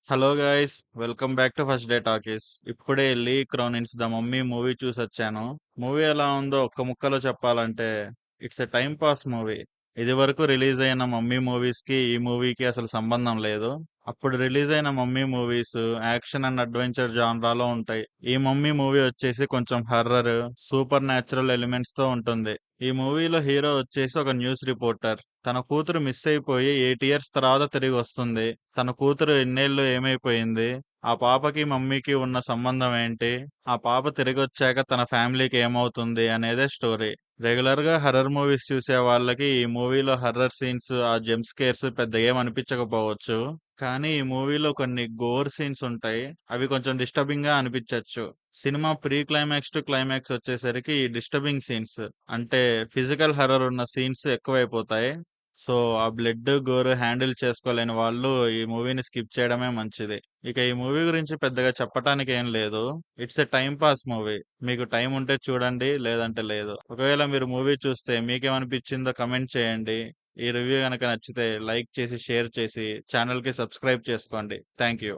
Hello guys, welcome back to first day talkies. ఇప్పుడే వెళ్ళి క్రోనిన్స్ the mummy movie చూసొచ్చాను. Movie ఎలా ఉందో ఒక్క ముక్కలో చెప్పాలంటే it's a time pass movie. ఇది వరకు రిలీజ్ అయిన మమ్మీ మూవీస్ కి ఈ మూవీకి అసలు సంబంధం లేదు. అప్పుడు రిలీజ్ అయిన Mummy movies action and adventure జాన్రాలో ఉంటాయి. ఈ మమ్మీ మూవీ వచ్చేసి కొంచెం హర్రర్, సూపర్ న్యాచురల్ ఎలిమెంట్స్ తో ఉంటుంది. ఈ మూవీలో హీరో వచ్చేసి ఒక న్యూస్ రిపోర్టర్. తన కూతురు మిస్ అయిపోయి 8 ఇయర్స్ తర్వాత తిరిగి వస్తుంది. తన కూతురు ఇన్నేళ్లు ఏమైపోయింది, ఆ పాపకి మమ్మీకి ఉన్న సంబంధం ఏంటి, ఆ పాప తిరిగొచ్చాక తన ఫ్యామిలీకి ఏమవుతుంది అనేదే స్టోరీ. రెగ్యులర్ గా హర్రర్ మూవీస్ చూసే వాళ్ళకి ఈ మూవీలో హర్రర్ సీన్స్, ఆ జంప్ స్కేర్స్ పెద్ద ఏం అనిపించకపోవచ్చు. కానీ ఈ మూవీలో కొన్ని గోర్ సీన్స్ ఉంటాయి. అవి కొంచెం డిస్టర్బింగ్ గా అనిపించవచ్చు. Cinema pre climax to climax వచ్చేసరికి ఈ డిస్టర్బింగ్ సీన్స్ అంటే ఫిజికల్ హర్రర్ ఉన్న సీన్స్ ఎక్కువైపోతాయి. సో ఆ బ్లడ్ గోర్ హ్యాండిల్ చేసుకోలేని వాళ్ళు ఈ మూవీని స్కిప్ చేయడమే మంచిది. ఇక ఈ మూవీ గురించి పెద్దగా చెప్పటానికి ఏం లేదు. It's a time pass movie. మీకు టైం ఉంటే చూడండి, లేదంటే లేదు. ఒకవేళ మీరు మూవీ చూస్తే మీకేమనిపించిందో కమెంట్ చేయండి. ఈ రివ్యూ కనుక నచ్చితే లైక్ చేసి షేర్ చేసి ఛానల్ కి సబ్స్క్రైబ్ చేసుకోండి. Thank you.